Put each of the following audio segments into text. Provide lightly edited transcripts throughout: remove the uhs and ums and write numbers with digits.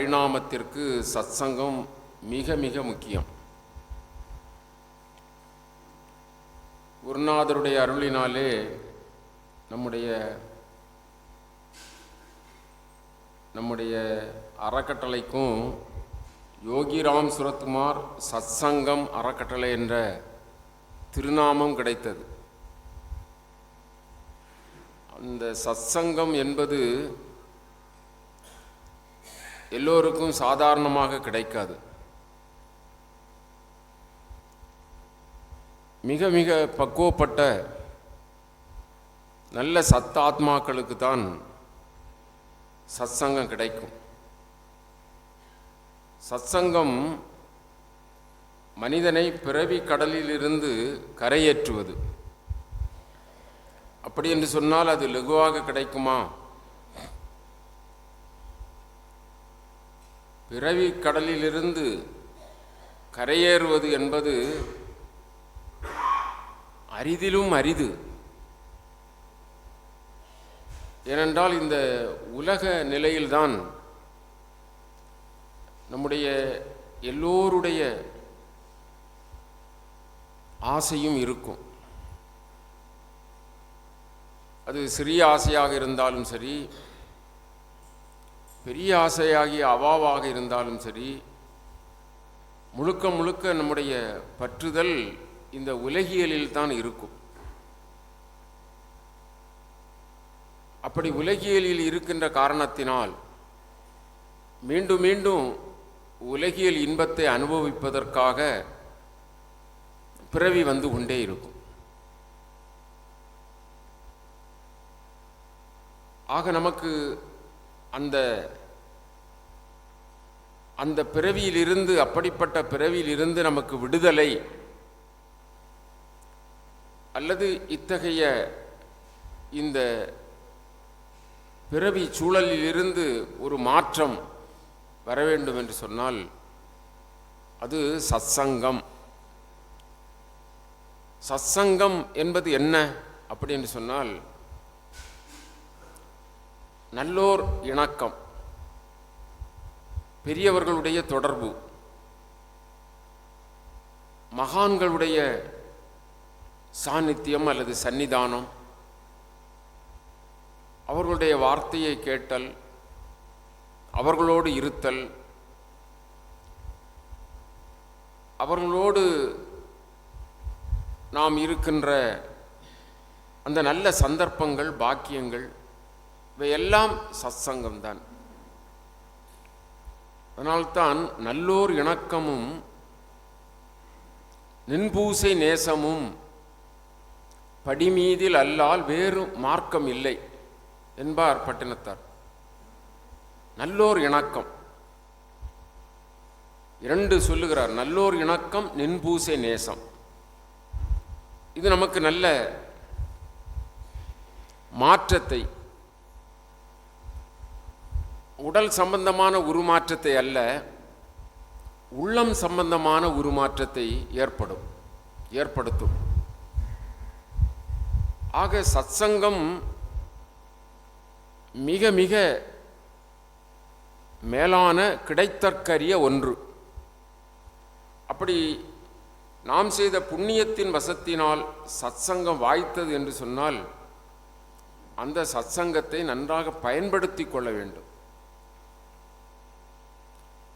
பரிணாமத்திற்கு சத்சங்கம் மிக மிக முக்கியம். குருநாதருடைய அருளினாலே நம்முடைய அறக்கட்டளைக்கும் யோகிராம் சுரத்குமார் சத்சங்கம் அறக்கட்டளை என்ற திருநாமம் கிடைத்தது. அந்த சத்சங்கம் என்பது எல்லோருக்கும் சாதாரணமாக கிடைக்காது. மிக மிக பக்குவப்பட்ட நல்ல சத்தாத்மாக்களுக்கு தான் சத்சங்கம் கிடைக்கும். சத்சங்கம் மனிதனை பிறவி கடலிலிருந்து கரையேற்றுவது. அப்படி என்று சொன்னால் அது லகுவாக கிடைக்குமா? பிறவி கடலிலிருந்து கரையேறுவது என்பது அரிதிலும் அரிது. ஏனென்றால் இந்த உலக நிலையில்தான் நம்முடைய எல்லோருடைய ஆசையும் இருக்கும். அது சிறிய ஆசையாக இருந்தாலும் சரி, பெரிய ஆசையாகிய அவாவாக இருந்தாலும் சரி, முழுக்க முழுக்க நம்முடைய பற்றுதல் இந்த உலகியலில் தான் இருக்கும். அப்படி உலகியலில் இருக்கின்ற காரணத்தினால் மீண்டும் மீண்டும் உலகியல் இன்பத்தை அனுபவிப்பதற்காக பிறவி வந்து கொண்டே இருக்கும். ஆக நமக்கு அந்த பிறவியிலிருந்து, அப்படிப்பட்ட பிறவியிலிருந்து நமக்கு விடுதலை அல்லது இத்தகைய இந்த பிறவி சூழலிலிருந்து ஒரு மாற்றம் வர வேண்டும் என்று சொன்னால் அது சத்சங்கம். சத்சங்கம் என்பது என்ன அப்படி என்று சொன்னால், நல்லோர் இணக்கம், பெரியவர்களுடைய தொடர்பு, மகான்களுடைய சாநித்தியம் அல்லது சன்னிதானம், அவர்களுடைய வார்த்தையை கேட்டல், அவர்களோடு இருத்தல், அவர்களோடு நாம் இருக்கின்ற அந்த நல்ல சந்தர்ப்பங்கள், பாக்கியங்கள், இவையெல்லாம் சத்சங்கம்தான். அதனால்தான் நல்லோர் இணக்கமும் நின்பூசை நேசமும் படிமீதில் அல்லால் வேறு மார்க்கம் இல்லை என்பார் பட்டினத்தார். நல்லோர் இணக்கம் இரண்டு சொல்லுகிறார். நல்லோர் இணக்கம், நின்பூசை நேசம். இது நமக்கு நல்ல மாற்றத்தை, உடல் சம்பந்தமான உருமாற்றத்தை அல்ல, உள்ளம் சம்பந்தமான உருமாற்றத்தை ஏற்படுத்தும். ஆக சத்சங்கம் மிக மிக மேலான கிடைத்தற்கரிய ஒன்று. அப்படி நாம் செய்த புண்ணியத்தின் வசத்தினால் சத்சங்கம் வாய்த்தது என்று சொன்னால் அந்த சத்சங்கத்தை நன்றாக பயன்படுத்தி கொள்ள வேண்டும்.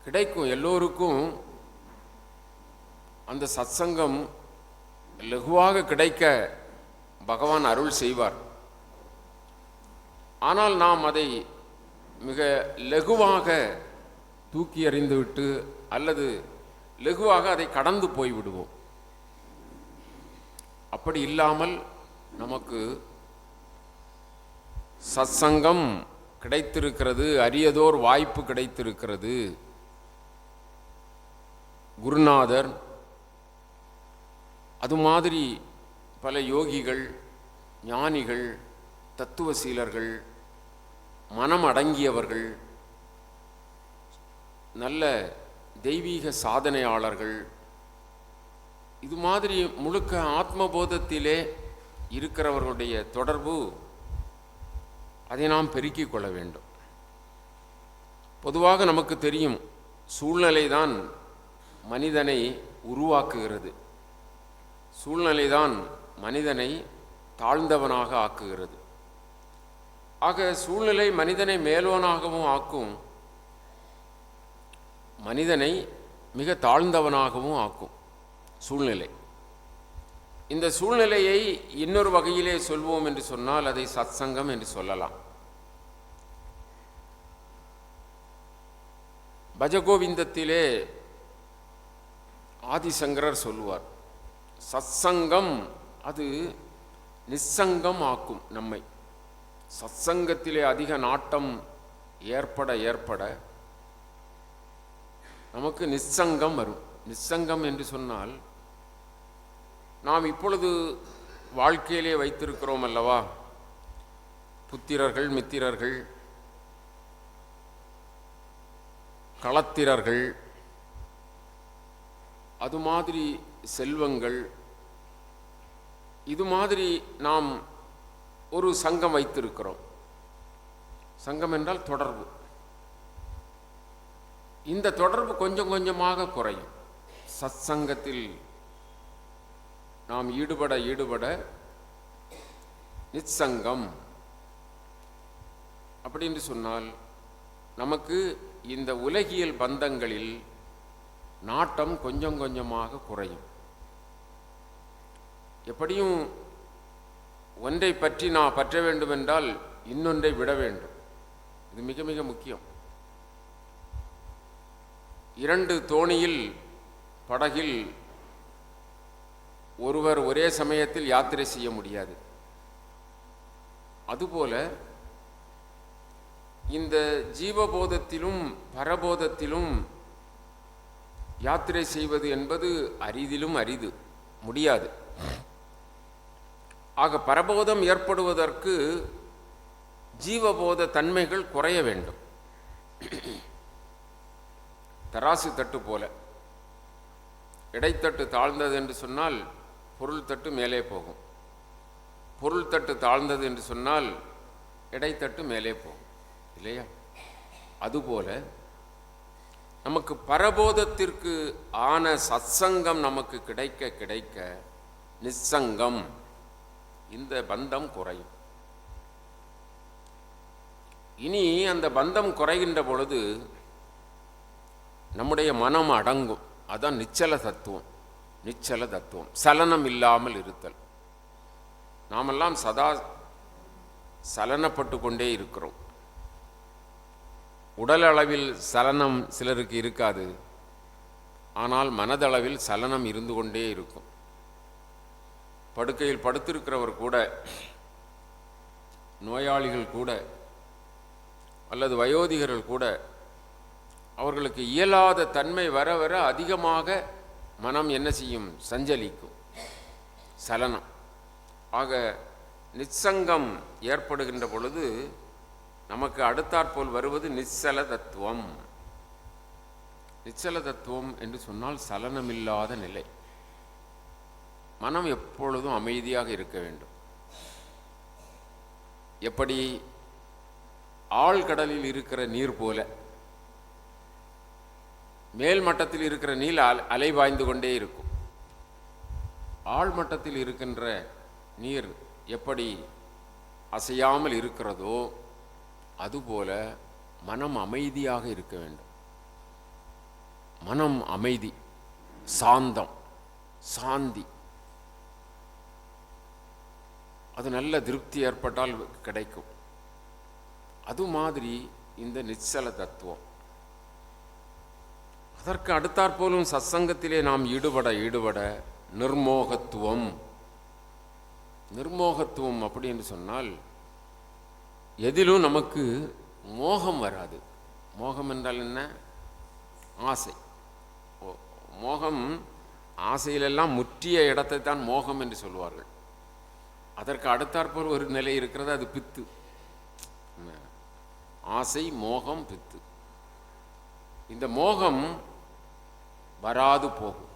கிடைக்கும் எல்லோருக்கும் அந்த சத்சங்கம் லகுவாக கிடைக்க பகவான் அருள் செய்வார். ஆனால் நாம் அதை மிக லகுவாக தூக்கி எறிந்துவிட்டு அல்லது லகுவாக அதை கடந்து போய்விடுவோம். அப்படி இல்லாமல் நமக்கு சத்சங்கம் கிடைத்திருக்கிறது, அரியதோர் வாய்ப்பு கிடைத்திருக்கிறது. குருநாதர், அது மாதிரி பல யோகிகள், ஞானிகள், தத்துவசீலர்கள், மனம் அடங்கியவர்கள், நல்ல தெய்வீக சாதனையாளர்கள், இது மாதிரி முழுக்க ஆத்மபோதத்திலே இருக்கிறவர்களுடைய தொடர்பு, அதை நாம் பெருக்கிக் கொள்ள வேண்டும். பொதுவாக நமக்கு தெரியும், சூழ்நிலை தான் மனிதனை உருவாக்குகிறது, சூழ்நிலை தான் மனிதனை தாழ்ந்தவனாக ஆக்குகிறது. ஆக சூழ்நிலை மனிதனை மேலோனாகவும் ஆக்கும், மனிதனை மிக தாழ்ந்தவனாகவும் ஆக்கும் சூழ்நிலை. இந்த சூழ்நிலையை இன்னொரு வகையிலே சொல்வோம் என்று சொன்னால் அதை சத்சங்கம் என்று சொல்லலாம். பஜகோவிந்தத்திலே ஆதிசங்கரர் சொல்லுவார், சத்சங்கம் அது நிச்சங்கம் ஆக்கும் நம்மை. சத்சங்கத்திலே அதிக நாட்டம் ஏற்பட ஏற்பட நமக்கு நிச்சங்கம் வரும். நிச்சங்கம் என்று சொன்னால் நாம் இப்பொழுது வாழ்க்கையிலே வைத்திருக்கிறோம் அல்லவா, புத்திரர்கள், மித்திரர்கள், களத்திரர்கள், அது மாதிரி செல்வங்கள், இது மாதிரி நாம் ஒரு சங்கம் வைத்திருக்கிறோம். சங்கம் என்றால் தொடர்பு. இந்த தொடர்பு கொஞ்சம் கொஞ்சமாக குறையும். சத்சங்கத்தில் நாம் ஈடுபட ஈடுபட நிச்சங்கம் அப்படின்னு சொன்னால் நமக்கு இந்த உலகியல் பந்தங்களில் நாட்டம் கொஞ்சம் கொஞ்சமாக குறையும். எப்படியும் ஒன்றை பற்றி நான் பற்ற வேண்டும் என்றால் இன்னொன்றை விட வேண்டும். இது மிக மிக முக்கியம். இரண்டு தோணியில், படகில் ஒருவர் ஒரே சமயத்தில் யாத்திரை செய்ய முடியாது. அதுபோல இந்த ஜீவபோதத்திலும் பரபோதத்திலும் யாத்திரை செய்வது என்பது அரிதிலும் அரிது, முடியாது. ஆக பரபோதம் ஏற்படுவதற்கு ஜீவபோத தன்மைகள் குறைய வேண்டும். தராசு தட்டு போல, இடைத்தட்டு தாழ்ந்தது என்று சொன்னால் பொருள் தட்டு மேலே போகும், பொருள் தட்டு தாழ்ந்தது என்று சொன்னால் இடைத்தட்டு மேலே போகும், இல்லையா? அதுபோல நமக்கு பரபோதத்திற்கு ஆன சத்சங்கம் நமக்கு கிடைக்க கிடைக்க நிச்சங்கம், இந்த பந்தம் குறையும். இனி அந்த பந்தம் குறைகின்ற பொழுது நம்முடைய மனம் அடங்கும். அதான் நிச்சல தத்துவம். நிச்சல தத்துவம், சலனம் இல்லாமல் இருத்தல். நாமெல்லாம் சதா சலனப்பட்டு கொண்டே இருக்கிறோம். உடல் அளவில் சலனம் சிலருக்கு இருக்காது, ஆனால் மனதளவில் சலனம் இருந்து கொண்டே இருக்கும். படுக்கையில் படுத்திருக்கிறவர் கூட, நோயாளிகள் கூட, அல்லது வயோதிகர்கள் கூட, அவர்களுக்கு இயலாத தன்மை வர வர அதிகமாக மனம் என்ன செய்யும்? சஞ்சலிக்கும், சலனம். ஆக நிச்சங்கம் ஏற்படுகின்ற பொழுது நமக்கு அடுத்தாற்போல் வருவது நிச்சல தத்துவம். நிச்சல தத்துவம் என்று சொன்னால் சலனமில்லாத நிலை. மனம் எப்பொழுதும் அமைதியாக இருக்க வேண்டும். எப்படி ஆழ்கடலில் இருக்கிற நீர் போல மேல் மட்டத்தில் இருக்கிற நீர் அலைபாய்ந்து கொண்டே இருக்கும். ஆழ்மட்டத்தில் இருக்கின்ற நீர் எப்படி அசையாமல் இருக்கிறதோ அதுபோல மனம் அமைதியாக இருக்க வேண்டும். மனம் அமைதி, சாந்தம், சாந்தி, அது நல்ல திருப்தி ஏற்பட்டால் கிடைக்கும். அது மாதிரி இந்த நிச்சல தத்துவம். அதற்கு அடுத்தாற்போலும் சத்சங்கத்திலே நாம் ஈடுபட ஈடுபட நிர்மோகத்துவம். நிர்மோகத்துவம் அப்படி என்று சொன்னால் எதிலும் நமக்கு மோகம் வராது. மோகம் என்றால் என்ன? ஆசை. மோகம், ஆசையிலெல்லாம் முற்றிய இடத்தை தான் மோகம் என்று சொல்வார்கள். அதற்கு அடுத்தாற்போல் ஒரு நிலை இருக்கிறது, அது பித்து. ஆசை, மோகம், பித்து. இந்த மோகம் வராது போகும்.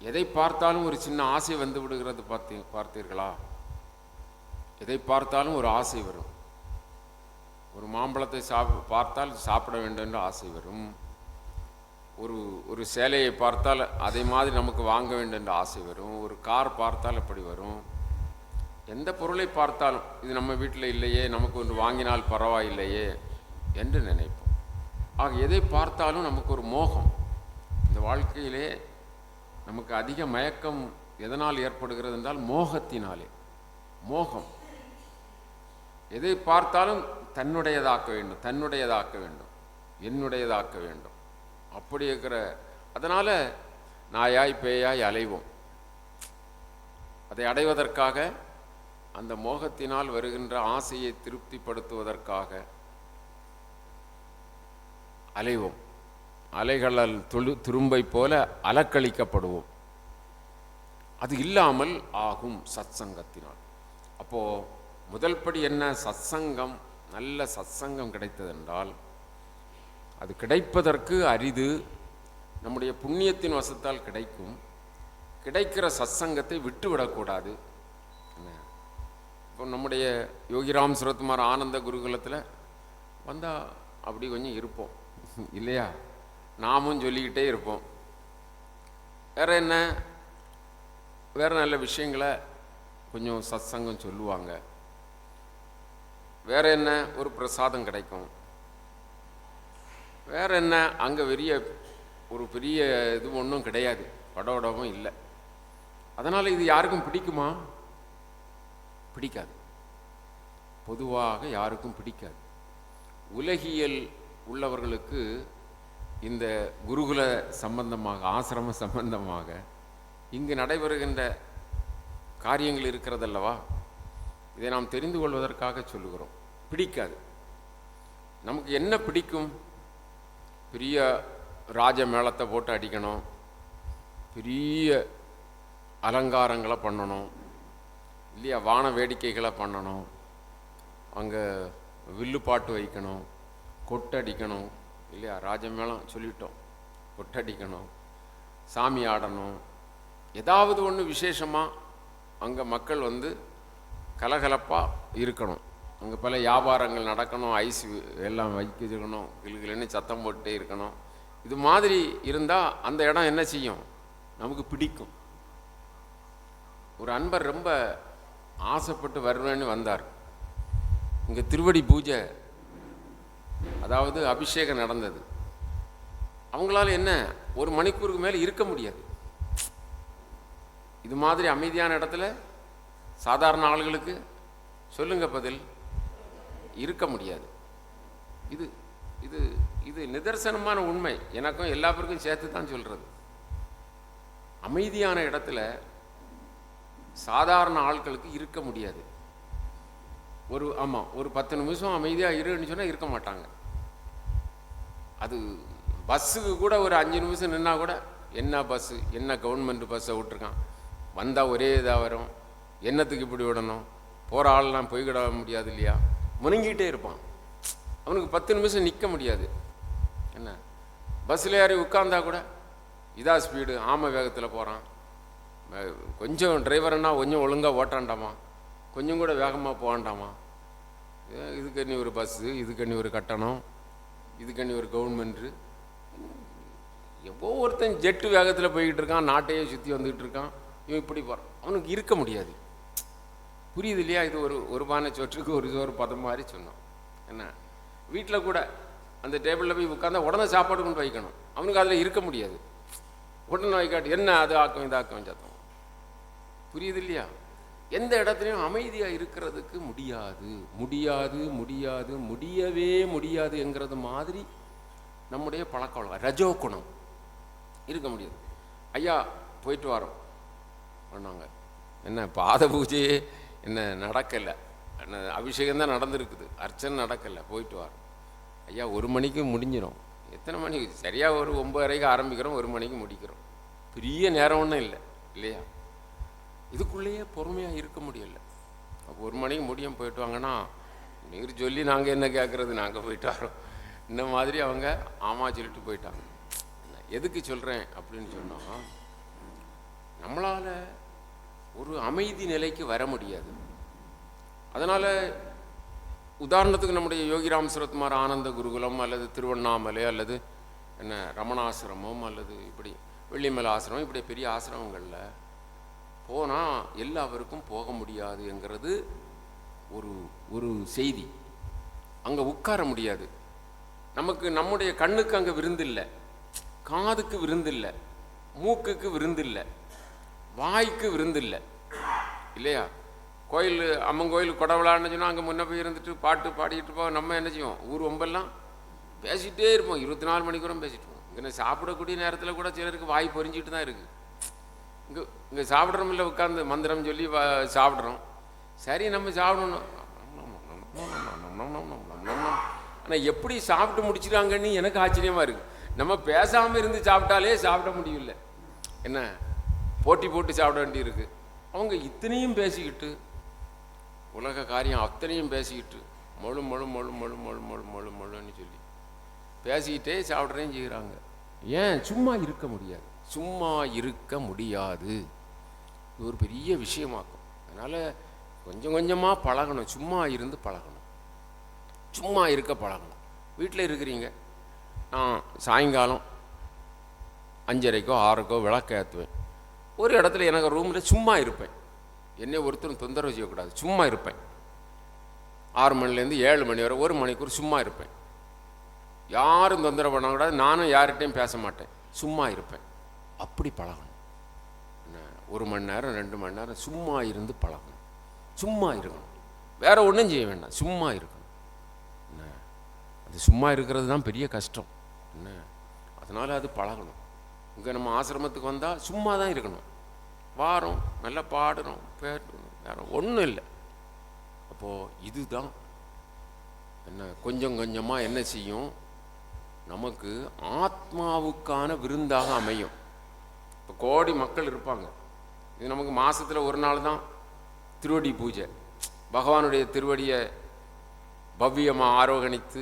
எதை பார்த்தாலும் ஒரு சின்ன ஆசை வந்து விடுகிறது. பார்த்தீர்களா? எதை பார்த்தாலும் ஒரு ஆசை வரும். ஒரு மாம்பழத்தை பார்த்தால் சாப்பிட வேண்டும் என்று ஆசை வரும். ஒரு ஒரு சேலையை பார்த்தால் அதை மாதிரி நமக்கு வாங்க வேண்டும் என்று ஆசை வரும். ஒரு கார் பார்த்தால் அப்படி வரும். எந்த பொருளை பார்த்தாலும் இது நம்ம வீட்டில் இல்லையே, நமக்கு ஒன்று வாங்கினால் பரவாயில்லையே என்று நினைப்போம். ஆக எதை பார்த்தாலும் நமக்கு ஒரு மோகம். இந்த வாழ்க்கையிலே நமக்கு அதிக மயக்கம் எதனால் ஏற்படுகிறது என்றால் மோகத்தினாலே. மோகம். எதை பார்த்தாலும் தன்னுடையதாக்க வேண்டும், தன்னுடையதாக்க வேண்டும், என்னுடையதாக்க வேண்டும். அப்படி இருக்கிற அதனால் நாயாய் பேயாய் அலைவோம். அதை அடைவதற்காக, அந்த மோகத்தினால் வருகின்ற ஆசையை திருப்திப்படுத்துவதற்காக அலைவோம். அலைகளால் துரும்பை போல அலக்களிக்கப்படுவோம். அது இல்லாமல் ஆகும் சத்சங்கத்தினால். அப்போது முதல் படி என்ன? சத்சங்கம். நல்ல சத்சங்கம் கிடைத்ததென்றால் அது கிடைப்பதற்கு அரிது, நம்முடைய புண்ணியத்தின் வசத்தால் கிடைக்கும். கிடைக்கிற சத்சங்கத்தை விட்டுவிடக்கூடாது. இப்போ நம்முடைய யோகிராம் சுரத்குமார் ஆனந்த குருகுலத்தில் வந்தால் அப்படி கொஞ்சம் இருப்போம் இல்லையா? நாமும் சொல்லிக்கிட்டே இருப்போம். வேறு என்ன? வேறு நல்ல விஷயங்களை கொஞ்சம் சத்சங்கம் சொல்லுவாங்க. வேறு என்ன? ஒரு பிரசாதம் கிடைக்கும். வேறு என்ன? அங்கே ஒரு பெரிய இது ஒன்றும் கிடையாது, படோடமும் இல்லை. அதனால் இது யாருக்கும் பிடிக்குமா? பிடிக்காது. பொதுவாக யாருக்கும் பிடிக்காது. உலகியல் உள்ளவர்களுக்கு இந்த குருகுல சம்பந்தமாக, ஆசிரம சம்பந்தமாக இங்கு நடைபெறுகின்ற காரியங்கள் இருக்கிறதல்லவா, இதை நாம் தெரிந்து கொள்வதற்காக சொல்லுகிறோம். பிடிக்காது. நமக்கு என்ன பிடிக்கும்? பெரிய ராஜ மேளத்தை போட்டு அடிக்கணும், பெரிய அலங்காரங்களை பண்ணணும் இல்லையா? வான வேடிக்கைகளை பண்ணணும், அங்கே வில்லுப்பாட்டு வைக்கணும், கொட்டடிக்கணும் இல்லையா? ராஜமேளம் சொல்லிட்டோம், கொட்டடிக்கணும், சாமி ஆடணும், ஏதாவது ஒன்று விசேஷமாக அங்கே மக்கள் வந்து கலகலப்பாக இருக்கணும். அங்கே பல வியாபாரங்கள் நடக்கணும், ஐஸ் எல்லாம் வைக்கணும், கிளுகிளுன்னு சத்தம் போட்டே இருக்கணும். இது மாதிரி இருந்தால் அந்த இடம் என்ன செய்யும்? நமக்கு பிடிக்கும். ஒரு அன்பர் ரொம்ப ஆசைப்பட்டு வருவேன்னு வந்தார். இங்கே திருவடி பூஜை, அதாவது அபிஷேகம் நடந்தது. அவங்களால என்ன, ஒரு மணிக்கூருக்கு மேலே இருக்க முடியாது. இது மாதிரி அமைதியான இடத்துல சாதாரண ஆளுகளுக்கு சொல்லுங்க பதில், இருக்க முடியாது. இது இது இது நிதர்சனமான உண்மை. எனக்கும் எல்லா பேருக்கும் சேர்த்து தான் சொல்கிறது. அமைதியான இடத்துல சாதாரண ஆட்களுக்கு இருக்க முடியாது. ஒரு 10 நிமிஷம் அமைதியாக இருன்னு சொன்னால் இருக்க மாட்டாங்க. அது பஸ்ஸுக்கு கூட ஒரு 5 நிமிஷம் நின்னா கூட, என்ன பஸ்ஸு, என்ன கவர்மெண்ட் பஸ்ஸை விட்டுருக்கான், வந்தால் ஒரே இதாக வரும், என்னத்துக்கு இப்படி விடணும், போகிற ஆள்லாம் போய்கிட முடியாது இல்லையா? முணங்கிட்டே இருப்பான். அவனுக்கு 10 நிமிஷம் நிற்க முடியாது. என்ன பஸ்ஸில் யாரையும் உட்கார்ந்தா கூட இதாக ஸ்பீடு, ஆமை வேகத்தில் போகிறான், கொஞ்சம் டிரைவர்னா கொஞ்சம் ஒழுங்காக ஓட்டாண்டாமா, கொஞ்சம் கூட வேகமாக போகாண்டாமா, இதுக்கு நீ ஒரு பஸ்ஸு, இதுக்கு நீ ஒரு கட்டணம், இதுக்கு நீ ஒரு கவர்மெண்ட்டு, ஒவ்வொருத்தன் ஜெட்டு வேகத்தில் போய்கிட்டு இருக்கான், நாட்டையே சுற்றி வந்துக்கிட்டு இருக்கான், இவன் இப்படி போகிறான். அவனுக்கு இருக்க முடியாது. புரியுது இல்லையா? இது ஒரு பானை சொற்றுக்கு ஒரு சோறு பதம் மாதிரி சொன்னோம். என்ன வீட்டில் கூட அந்த டேபிளில் போய் உட்காந்தா உடனே சாப்பாடு கொண்டு வைக்கணும், அவனுக்கு அதில் இருக்க முடியாது. உடனே வைக்காட்டு என்ன அது ஆக்கம் இதாக்கம் சத்தம். புரியுது இல்லையா? எந்த இடத்துலையும் அமைதியாக இருக்கிறதுக்கு முடியாது, முடியாது, முடியாது, முடியவே முடியாது என்கிறது மாதிரி நம்முடைய பழக்க வழக்கம், ரஜோ குணம் இருக்க முடியாது. ஐயா போயிட்டு வரோம் பண்ணாங்க, என்ன பாத பூஜையே என்ன நடக்கலை, என்ன அபிஷேகம் தான் நடந்துருக்குது, அர்ச்சனை நடக்கலை, போயிட்டு வரோம். ஐயா 1 மணிக்கு முடிஞ்சிடும். எத்தனை மணிக்கு? சரியாக ஒரு 9:30க்கு ஆரம்பிக்கிறோம், 1 மணிக்கு முடிக்கிறோம். பெரிய நேரம் ஒன்றும் இல்லை இல்லையா? இதுக்குள்ளேயே பொறுமையாக இருக்க முடியலை. அப்போ 1 மணிக்கு முடியும், போயிட்டு வாங்கன்னா நீர் சொல்லி நாங்கள் என்ன கேட்குறது, நாங்கள் போயிட்டு வரோம். இந்த மாதிரி அவங்க ஆமாம் சொல்லிட்டு போயிட்டாங்க. எதுக்கு சொல்கிறேன் அப்படின்னு சொன்னால், நம்மளால் ஒரு அமைதி நிலைக்கு வர முடியாது. அதனால் உதாரணத்துக்கு நம்முடைய யோகிராம் சுரத்குமார் ஆனந்த குருகுலம் அல்லது திருவண்ணாமலை அல்லது என்ன ரமணாசிரமம் அல்லது இப்படி வெள்ளிமலை ஆசிரமம், இப்படி பெரிய ஆசிரமங்களில் போனால் எல்லாருக்கும் போக முடியாதுங்கிறது ஒரு ஒரு செய்தி. அங்கே உட்கார முடியாது. நமக்கு நம்முடைய கண்ணுக்கு அங்கே விருந்தில்லை, காதுக்கு விருந்தில்லை, மூக்குக்கு விருந்தில்லை, வாய்க்கு விருந்தில்லை, இல்லையா? கோயில் அம்மன் கோயில் கொடவிழான்னு சொன்னால் அங்கே முன்ன போய் இருந்துட்டு பாட்டு பாடிக்கிட்டு இருப்போம். நம்ம என்ன செய்வோம்? ஊர் ஒம்பெல்லாம் பேசிகிட்டே இருப்போம், 24 மணிக்கூரம் பேசிட்டு இருப்போம். இங்கே சாப்பிடக்கூடிய நேரத்தில் கூட சிலருக்கு வாய் பொறிஞ்சிட்டு தான் இருக்குது. இங்கே சாப்பிட்றோம், இல்லை உட்காந்து மந்திரம் சொல்லி சாப்பிட்றோம். சரி, நம்ம சாப்பிடணும். ஆனால் எப்படி சாப்பிட்டு முடிச்சிட்டாங்கன்னு எனக்கு ஆச்சரியமாக இருக்குது. நம்ம பேசாமல் இருந்து சாப்பிட்டாலே சாப்பிட முடியல, என்ன போட்டி போட்டு சாப்பிட வேண்டியிருக்கு. அவங்க இத்தனையும் பேசிக்கிட்டு, உலக காரியம் அத்தனையும் பேசிக்கிட்டு மொழு மொழு மொழு மொழு மொழு மொழு மொழு மொழுன்னு சொல்லி பேசிக்கிட்டே சாப்பிட்றேன்னு செய்கிறாங்க. ஏன் சும்மா இருக்க முடியாது? சும்மா இருக்க முடியாது. இது ஒரு பெரிய விஷயமாக்கும். அதனால் கொஞ்சம் கொஞ்சமாக பழகணும், சும்மா இருந்து பழகணும், சும்மா இருக்க பழகணும். வீட்டில் இருக்கிறீங்க, நான் சாயங்காலம் 5:30க்கோ 6க்கோ விளக்கு ஏற்றுவேன். ஒரு இடத்துல எனக்கு ரூமில் சும்மா இருப்பேன். என்னை ஒருத்தரும் தொந்தரவு செய்யக்கூடாது, சும்மா இருப்பேன். 6 மணிலேருந்து 7 மணி வரை 1 மணிக்கூர் சும்மா இருப்பேன். யாரும் தொந்தரவு பண்ணக்கூடாது, நானும் யார்கிட்டையும் பேச மாட்டேன், சும்மா இருப்பேன். அப்படி பழகணும். 1 மணி நேரம் 2 மணி நேரம் சும்மா இருந்து பழகணும். சும்மா இருக்கணும், வேற ஒன்றும் செய்ய வேண்டாம், சும்மா இருக்கணும். என்ன அது சும்மா இருக்கிறது தான் பெரிய கஷ்டம். என்ன அதனால் அது பழகணும். இங்கே நம்ம ஆசிரமத்துக்கு வந்தால் சும்மா தான் இருக்கணும். வாரோம், நல்லா பாடுறோம், பேடுறோம், வேற ஒன்றும் இல்லை. அப்போது இதுதான் என்ன கொஞ்சம் கொஞ்சமாக என்ன செய்யும், நமக்கு ஆத்மாவுக்கான விருந்தாக அமையும். இப்போ கோடி மக்கள் இருப்பாங்க. இது நமக்கு மாதத்தில் ஒரு நாள் தான் திருவடி பூஜை, பகவானுடைய திருவடியை பவ்யமாக ஆரோகணித்து,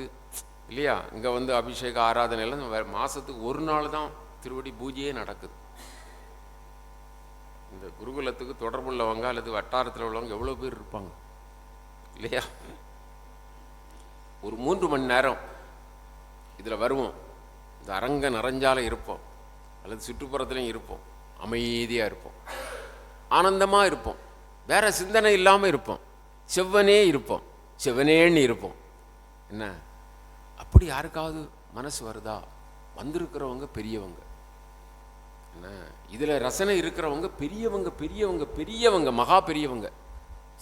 இல்லையா? இங்கே வந்து அபிஷேக ஆராதனையெல்லாம் மாதத்துக்கு ஒரு நாள் தான் திருவடி பூஜையே நடக்குது. இந்த குருகுலத்துக்கு தொடர்புள்ளவங்க அல்லது வட்டாரத்தில் உள்ளவங்க எவ்வளோ பேர் இருப்பாங்க, இல்லையா? ஒரு 3 மணி நேரம் இதில் வருவோம். இந்த அரங்க நிறைஞ்சால இருப்போம், அல்லது சுற்றுப்புறத்துலையும் இருப்போம், அமைதியாக இருப்போம், ஆனந்தமாக இருப்போம், வேற சிந்தனை இல்லாமல் இருப்போம், செவ்வனே இருப்போம், செவ்வனேன்னு இருப்போம். என்ன அப்படி யாருக்காவது மனசு வருதா? வந்திருக்கிறவங்க பெரியவங்க, என்ன இதில் ரசனை இருக்கிறவங்க பெரியவங்க, பெரியவங்க, பெரியவங்க, மகா பெரியவங்க,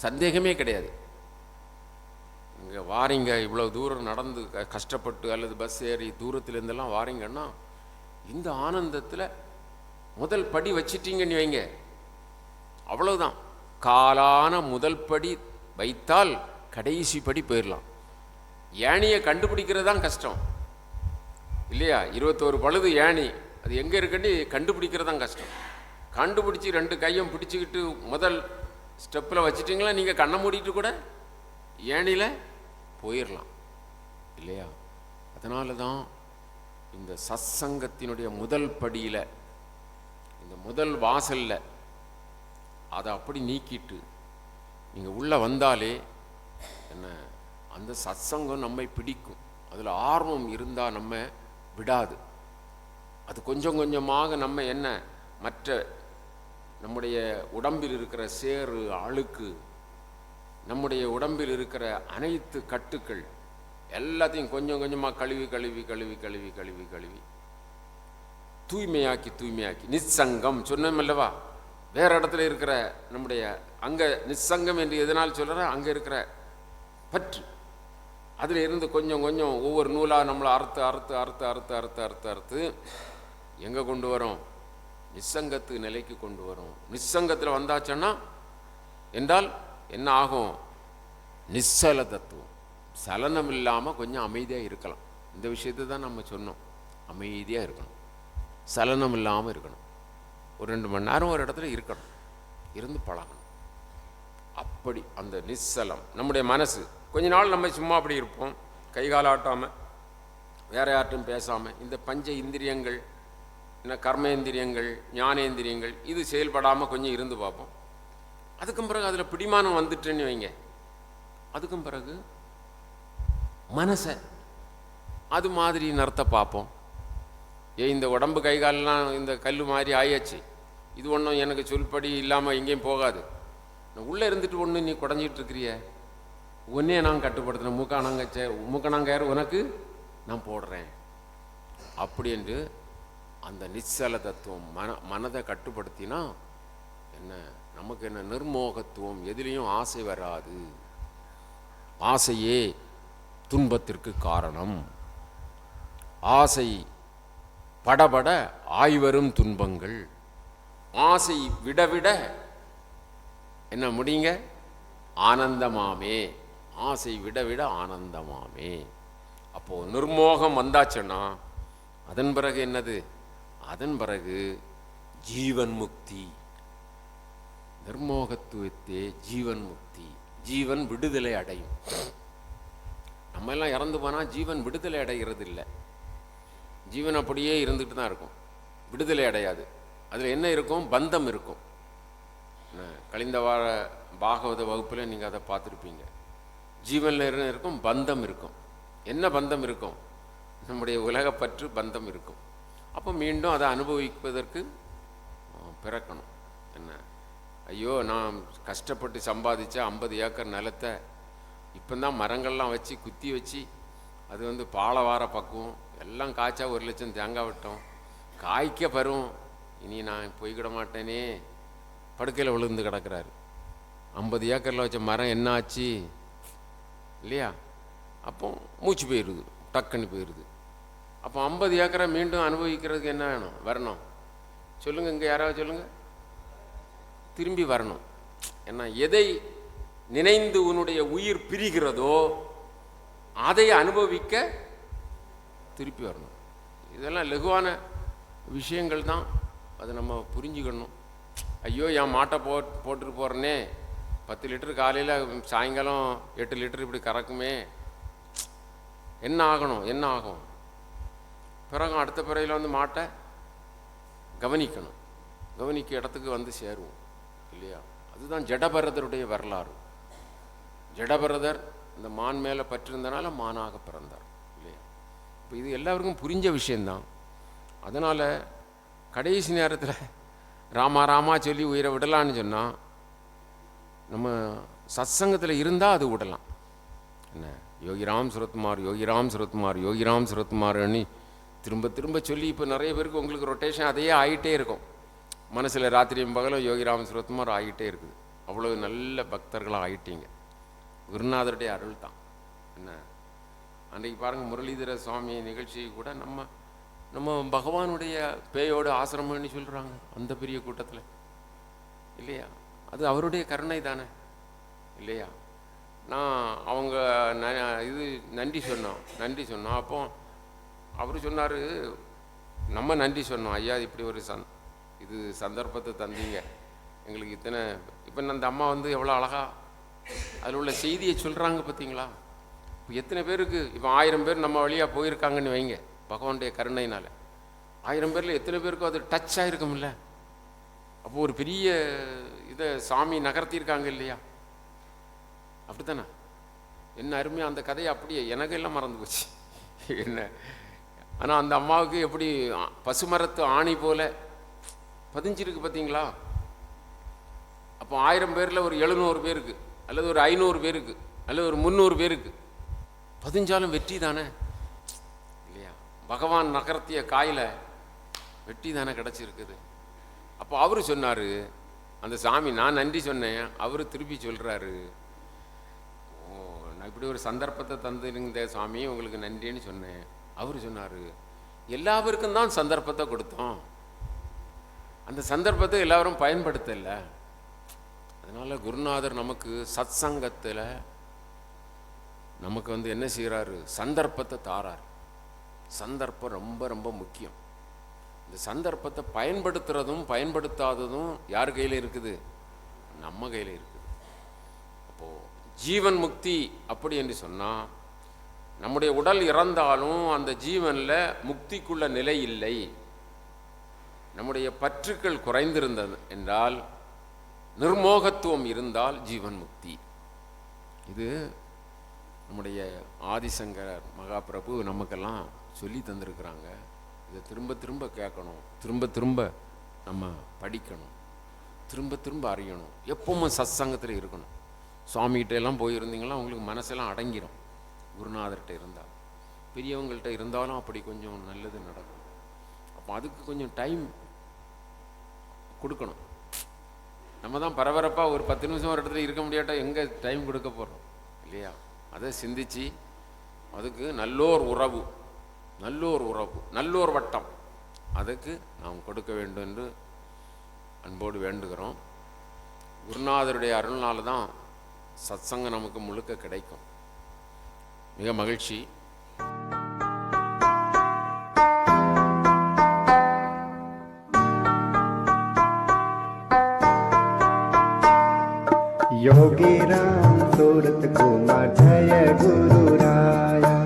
சந்தேகமே கிடையாது. இங்கே வாரீங்க, இவ்வளோ தூரம் நடந்து கஷ்டப்பட்டு அல்லது பஸ் ஏறி தூரத்துலேருந்தெல்லாம் வாரீங்கன்னா, இந்த ஆனந்தத்தில் முதல் படி வச்சிட்டீங்கன்னு வைங்க, அவ்வளோதான். காலான முதல் படி வைத்தால் கடைசி படி போயிடலாம். ஏணியை கண்டுபிடிக்கிறது தான் கஷ்டம், இல்லையா? 21 பழுது ஏணி, அது எங்கே இருக்குன்னு கண்டுபிடிக்கிறது தான் கஷ்டம். கண்டுபிடிச்சி 2 கையும் பிடிச்சிக்கிட்டு முதல் ஸ்டெப்பில் வச்சிட்டிங்களா, நீங்கள் கண்ணை மூடிட்டு கூட ஏணியில் போயிடலாம், இல்லையா? அதனால தான் இந்த சத்சங்கத்தினுடைய முதல் படியில், இந்த முதல் வாசலில் அதை அப்படி நீக்கிட்டு நீங்கள் உள்ளே வந்தாலே என்ன அந்த சத்சங்கம் நம்மை பிடிக்கும். அதில் ஆர்வம் இருந்தால் நம்ம விடாது. அது கொஞ்சம் கொஞ்சமாக நம்ம என்ன மற்ற நம்முடைய உடம்பில் இருக்கிற சேறு, அழுக்கு, நம்முடைய உடம்பில் இருக்கிற அனைத்து கட்டுக்கள் எல்லாத்தையும் கொஞ்சம் கொஞ்சமாக கழுவி கழுவி கழுவி கழுவி கழுவி கழுவி தூய்மையாக்கி தூய்மையாக்கி நிச்சங்கம் சொன்னோம் அல்லவா? வேற இடத்துல இருக்கிற நம்முடைய அங்கே நிச்சங்கம் என்று எதனால் சொல்கிற, அங்கே இருக்கிற பற்று, அதில் இருந்து கொஞ்சம் கொஞ்சம் ஒவ்வொரு நூலாக நம்மளை அறுத்து அறுத்து அறுத்து அறுத்து அறுத்து அறுத்து அறுத்து எங்கே கொண்டு வரோம்? நிச்சங்கத்து நிலைக்கு கொண்டு வரும். நிச்சங்கத்தில் வந்தாச்சுன்னா என்றால் என்ன ஆகும்? நிச்சல தத்துவம், சலனம் இல்லாமல் கொஞ்சம் அமைதியாக இருக்கலாம். இந்த விஷயத்தை தான் நம்ம சொன்னோம், அமைதியாக இருக்கணும், சலனம் இல்லாமல் இருக்கணும். ஒரு 2 மணி நேரம் ஒரு இடத்துல இருக்கணும், இருந்து பழகணும். அப்படி அந்த நிச்சலம் நம்முடைய மனசு கொஞ்ச நாள் நம்ம சும்மா அப்படி இருப்போம், கை கால் ஆட்டாமல், வேற யார்ட்டும் பேசாமல், இந்த பஞ்ச இந்திரியங்கள், என்ன கர்மேந்திரியங்கள், ஞானேந்திரியங்கள் இது செயல்படாமல் கொஞ்சம் இருந்து பார்ப்போம். அதுக்கும் பிறகு அதில் பிடிமானம் வந்துட்டுன்னு வைங்க, அதுக்கும் பிறகு மனசை. அது மாதிரி நிறுத்த பார்ப்போம். இந்த உடம்பு கை காலெலாம் இந்த கல் மாதிரி ஆயாச்சு, இது ஒன்றும் எனக்கு சொல்படி இல்லாமல் எங்கேயும் போகாது. நான் உள்ளே இருந்துட்டு ஒன்று நீ குடஞ்சிட்டு இருக்கிறிய, ஒன்னே நான் கட்டுப்படுத்தினேன், மூக்கணாங்கயர் உனக்கு நான் போடுறேன் அப்படி என்று அந்த நிச்சல தத்துவம் மனதை கட்டுப்படுத்தினா என்ன, நமக்கு என்ன நிர்மோகத்துவம், எதிலையும் ஆசை வராது. ஆசையே துன்பத்திற்கு காரணம். ஆசை படபட ஆய்வரும் துன்பங்கள். ஆசை விடவிட என்ன முடியுங்க, ஆனந்தமாமே. ஆசை விடவிட ஆனந்தமாமே. அப்போ நிர்மோகம் வந்தாச்சுன்னா அதன் பிறகு என்னது, அதன் பிறகு ஜீவன் முக்தி. நிர்மோகத்துவத்தே ஜீவன் முக்தி, ஜீவன் விடுதலை அடையும். நம்ம எல்லாம் இறந்து போனால் ஜீவன் விடுதலை அடைகிறது இல்லை, ஜீவன் அப்படியே இருந்துட்டு தான் இருக்கும், விடுதலை அடையாது. அதில் என்ன இருக்கும், பந்தம் இருக்கும். கழிந்த வார பாகவத வகுப்பில் நீங்கள் அதை பார்த்துருப்பீங்க. ஜீவனில் இருக்கும் பந்தம் இருக்கும். என்ன பந்தம் இருக்கும், நம்முடைய உலகப்பற்று பந்தம் இருக்கும். அப்போ மீண்டும் அதை அனுபவிப்பதற்கு பிறக்கணும். என்ன, ஐயோ நான் கஷ்டப்பட்டு சம்பாதிச்ச 50 ஏக்கர் நிலத்தை இப்போ தான் மரங்கள்லாம் வச்சு குத்தி வச்சு அது பாலை வார பக்குவம் எல்லாம் காய்ச்சா 1 லட்சம் தேங்காய் விட்டோம், காய்க்க பரும், இனி நான் போய்கிட மாட்டேனே, படுக்கையில் விழுந்து கிடக்கிறாரு. 50 ஏக்கரில் வச்ச மரம் என்ன ஆச்சு இல்லையா? அப்போ மூச்சு போயிடுது, டக்குன்னு போயிடுது. அப்போ 50 ஏக்கரை மீண்டும் அனுபவிக்கிறதுக்கு என்ன வேணும், வரணும் சொல்லுங்கள். இங்கே யாராவது சொல்லுங்கள். திரும்பி வரணும். ஏன்னா எதை நினைந்து உன்னுடைய உயிர் பிரிகிறதோ அதை அனுபவிக்க திருப்பி வரணும். இதெல்லாம் லகுவான விஷயங்கள் தான், அதை நம்ம புரிஞ்சுக்கணும். ஐயோ என் மாட்டை போட்டுட்டு போகிறேனே, 10 லிட்டரு காலையில் சாயங்காலம் 8 லிட்டரு இப்படி கறக்குமே, என்ன ஆகணும், என்ன ஆகும்? பிறகு அடுத்த பிறையில் மாட்டை கவனிக்கணும், கவனிக்க இடத்துக்கு சேருவோம் இல்லையா? அதுதான் ஜடபரதருடைய வரலாறு. ஜடபரதர் இந்த மான் மேலே பற்றிருந்தனால மானாக பிறந்தார் இல்லையா? இப்போ இது எல்லாருக்கும் புரிஞ்ச விஷயந்தான். அதனால் கடைசி நேரத்தில் ராமா ராமா சொல்லி உயிரை விடலான்னு சொன்னால் நம்ம சத்சங்கத்தில் இருந்தால் அது விடலாம். என்ன, யோகிராம் சுரத்குமார், யோகிராம் சுரத்குமார், யோகிராம் சுரத்குமார்னு திரும்ப திரும்ப சொல்லி இப்போ நிறைய பேருக்கு உங்களுக்கு ரொட்டேஷன் அதையே ஆகிட்டே இருக்கும். மனசில் ராத்திரியும் பகலும் யோகிராம் சுரத்குமார் ஆகிட்டே இருக்குது. அவ்வளோ நல்ல பக்தர்களாக ஆகிட்டீங்க. குருநாதருடைய அருள் தான். என்ன, அன்றைக்கு பாருங்கள் முரளிதர சுவாமி நிகழ்ச்சி கூட நம்ம பகவானுடைய பேயோடு ஆசிரமம்னு சொல்கிறாங்க அந்த பெரிய கூட்டத்தில் இல்லையா? அது அவருடைய கருணை தானே இல்லையா? நான் அவங்க இது நன்றி சொன்னோம். அப்போ அவர் சொன்னார், நம்ம நன்றி சொன்னோம், ஐயா இப்படி ஒரு இது சந்தர்ப்பத்தை தந்தீங்க எங்களுக்கு இத்தனை. இப்போ அந்த அம்மா எவ்வளோ அழகா அதில் உள்ள செய்தியை சொல்கிறாங்க பார்த்தீங்களா? இப்போ எத்தனை பேருக்கு, இப்போ 1000 பேர் நம்ம வழியாக போயிருக்காங்கன்னு வைங்க, பகவானுடைய கருணையினால் 1000 பேரில் எத்தனை பேருக்கும் அது டச் ஆகிருக்கும்ல? அப்போது ஒரு பெரிய இதை சாமி நகர்த்தியிருக்காங்க இல்லையா? அப்படி தானே? என்ன அருமையாக அந்த கதையை அப்படியே எனக்கு எல்லாம் மறந்து போச்சு என்ன. ஆனால் அந்த அம்மாவுக்கு எப்படி பசுமரத்து ஆணி போல பதிஞ்சிருக்கு பார்த்தீங்களா? அப்போ 1000 பேரில் ஒரு 700 பேருக்கு அல்லது ஒரு 500 பேருக்கு அல்லது ஒரு 300 பேருக்கு பதிஞ்சாலும் வெற்றி தானே இல்லையா? பகவான் நகர்த்திய காயில் வெற்றி தானே கிடச்சிருக்குது. அப்போ அவர் சொன்னார், அந்த சாமி, நான் நன்றி சொன்னேன், அவர் திருப்பி சொல்கிறாரு, ஓ நான் இப்படி ஒரு சந்தர்ப்பத்தை தந்துருந்த சாமி உங்களுக்கு நன்றின்னு சொன்னேன். அவர் சொன்னார், எல்லாருக்கும் தான் சந்தர்ப்பத்தை கொடுத்தோம், அந்த சந்தர்ப்பத்தை எல்லாரும் பயன்படுத்தலை. அதனால் குருநாதர் நமக்கு சத் சங்கத்தில் நமக்கு என்ன செய்கிறாரு, சந்தர்ப்பத்தை தாரார். சந்தர்ப்பம் ரொம்ப ரொம்ப முக்கியம். இந்த சந்தர்ப்பத்தை பயன்படுத்துறதும் பயன்படுத்தாததும் யார் கையில் இருக்குது, நம்ம கையில் இருக்குது. அப்போது ஜீவன் முக்தி அப்படி என்று சொன்னால், நம்முடைய உடல் இறந்தாலும் அந்த ஜீவனில் முக்திக்குள்ள நிலை இல்லை. நம்முடைய பற்றுக்கள் குறைந்திருந்தது என்றால், நிர்மோகத்துவம் இருந்தால் ஜீவன் முக்தி. இது நம்முடைய ஆதிசங்கர் மகாபிரபு நமக்கெல்லாம் சொல்லி தந்திருக்கிறாங்க. இதை திரும்ப திரும்ப கேட்கணும், திரும்ப திரும்ப நம்ம படிக்கணும், திரும்ப திரும்ப அறியணும். எப்பவும் சத்சங்கத்தில் இருக்கணும். சுவாமிகிட்ட எல்லாம் போயிருந்தீங்கன்னா உங்களுக்கு மனசெல்லாம் அடங்கிடும். குருநாதர்கிட்ட இருந்தால், பெரியவங்கள்ட்ட இருந்தாலும் அப்படி கொஞ்சம் நல்லது நடக்கும். அப்போ அதுக்கு கொஞ்சம் டைம் கொடுக்கணும். நம்ம தான் பரபரப்பாக ஒரு 10 நிமிஷம் ஒரு இடத்துல இருக்க முடியாட்டா எங்கே டைம் கொடுக்க போகிறோம் இல்லையா? அதை சிந்திச்சு அதுக்கு நல்லோர் உறவு, நல்லோர் வட்டம் அதுக்கு நாம் கொடுக்க வேண்டும் என்று அன்போடு வேண்டுகிறோம். குருநாதருடைய அருள்னால தான் சத்சங்கம் நமக்கு முழுக்க கிடைக்கும். மிக மகிழ்ச்சி. योगी राम सूरत कुमार जय गुरु राया।